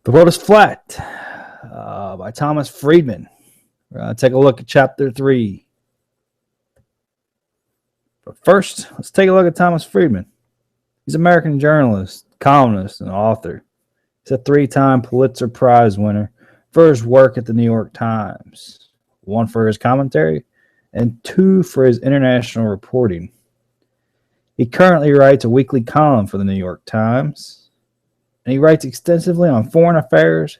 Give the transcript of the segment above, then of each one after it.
The World is Flat by Thomas Friedman. We're going to take a look at Chapter 3. But first, let's take a look at Thomas Friedman. He's an American journalist, columnist, and author. He's a 3-time Pulitzer Prize winner for his work at the New York Times, 1 for his commentary and 2 for his international reporting. He currently writes a weekly column for the New York Times, and he writes extensively on foreign affairs,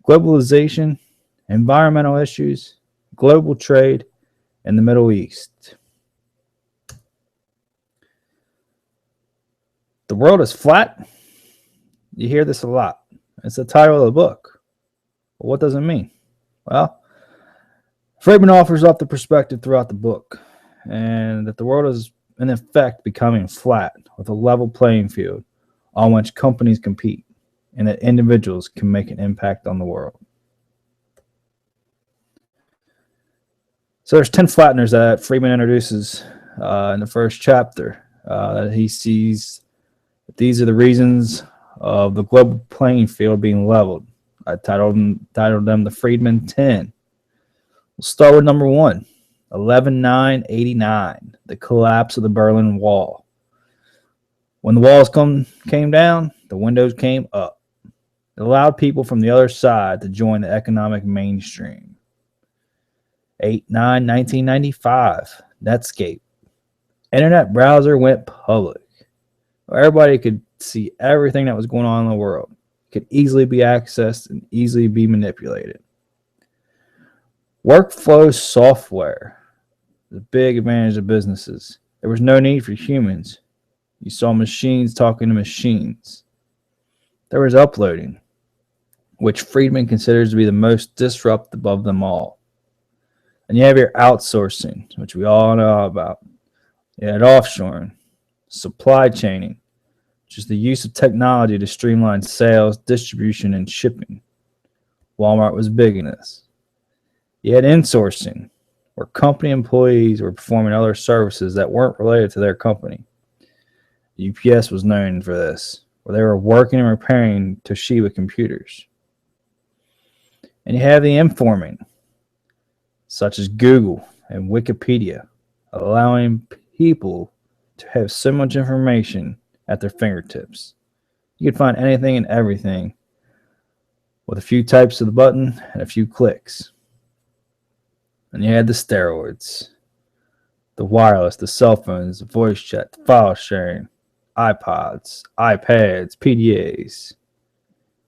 globalization, environmental issues, global trade, and the Middle East. The world is flat. You hear this a lot. It's the title of the book. But what does it mean? Well, Friedman offers up the perspective throughout the book, and that the world is in effect becoming flat with a level playing field on which companies compete, and that individuals can make an impact on the world. So there's 10 flatteners that Friedman introduces in the first chapter. That he sees that these are the reasons of the global playing field being leveled. I titled them the Friedman 10. We'll start with number 1, 11/9/89, the collapse of the Berlin Wall. When the walls came down, the windows came up. It allowed people from the other side to join the economic mainstream. 8/9/1995, Netscape. Internet browser went public. Everybody could see everything that was going on in the world. It could easily be accessed and easily be manipulated. Workflow software is a big advantage of businesses. There was no need for humans. You saw machines talking to machines. There was uploading, which Friedman considers to be the most disruptive of them all. And you have your outsourcing, which we all know about. You had offshoring, supply chaining, which is the use of technology to streamline sales, distribution, and shipping. Walmart was big in this. You had insourcing, where company employees were performing other services that weren't related to their company. UPS was known for this, where they were working and repairing Toshiba computers. And you have the informing, such as Google and Wikipedia, allowing people to have so much information at their fingertips. You could find anything and everything with a few types of the button and a few clicks. And you had the steroids, the wireless, the cell phones, the voice chat, the file sharing, iPods, iPads, PDAs,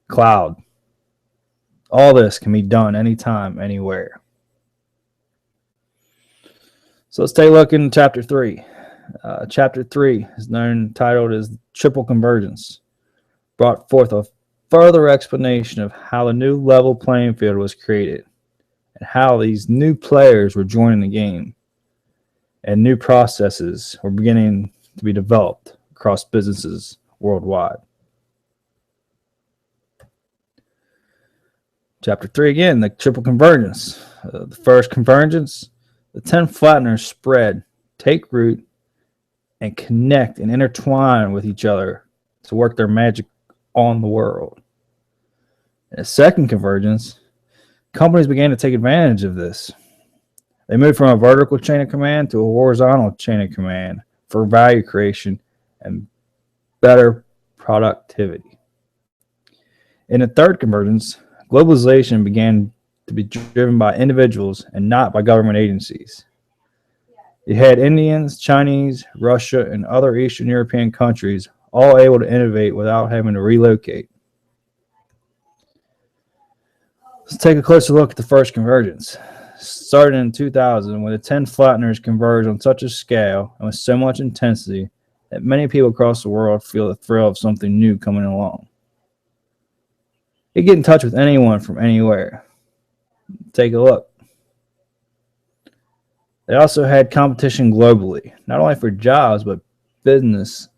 cloud. All this can be done anytime, anywhere. So let's take a look in Chapter 3. Chapter 3 is titled as Triple Convergence, brought forth a further explanation of how the new level playing field was created and how these new players were joining the game and new processes were beginning to be developed across businesses worldwide. Chapter 3 again, the triple convergence. The first convergence, the 10 flatteners spread, take root, and connect and intertwine with each other to work their magic on the world. In the second convergence, companies began to take advantage of this. They moved from a vertical chain of command to a horizontal chain of command for value creation and better productivity. In the third convergence, globalization began to be driven by individuals and not by government agencies. You had Indians, Chinese, Russia, and other Eastern European countries all able to innovate without having to relocate. Let's take a closer look at the first convergence. Started in 2000, when the 10 flatteners converged on such a scale and with so much intensity that many people across the world feel the thrill of something new coming along. You get in touch with anyone from anywhere. Take a look. They also had competition globally, not only for jobs, but business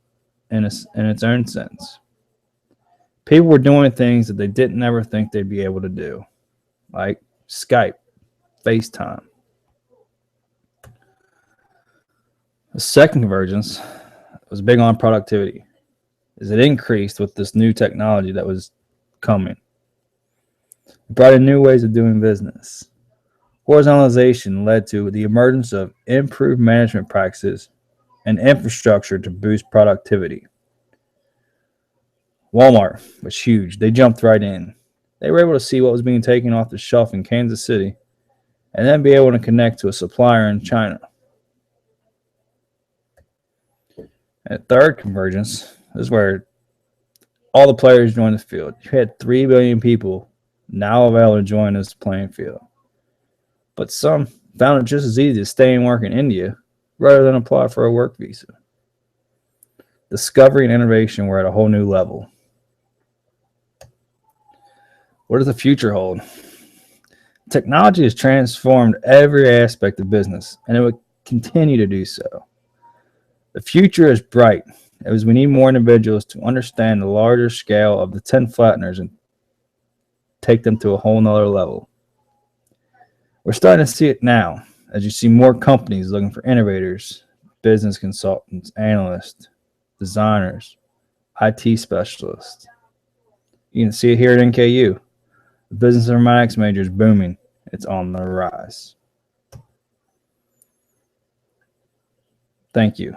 in its own sense. People were doing things that they didn't ever think they'd be able to do, like Skype, FaceTime. The second convergence was big on productivity, as it increased with this new technology that was coming. It brought in new ways of doing business. Horizontalization led to the emergence of improved management practices and infrastructure to boost productivity. Walmart was huge. They jumped right in. They were able to see what was being taken off the shelf in Kansas City and then be able to connect to a supplier in China. And third convergence is where all the players joined the field. You had 3 billion people now available to join this playing field. But some found it just as easy to stay and work in India rather than apply for a work visa. Discovery and innovation were at a whole new level. What does the future hold? Technology has transformed every aspect of business, and it will continue to do so. The future is bright, as we need more individuals to understand the larger scale of the 10 flatteners and take them to a whole nother level. We're starting to see it now, as you see more companies looking for innovators, business consultants, analysts, designers, IT specialists. You can see it here at NKU. The business informatics major is booming. It's on the rise. Thank you.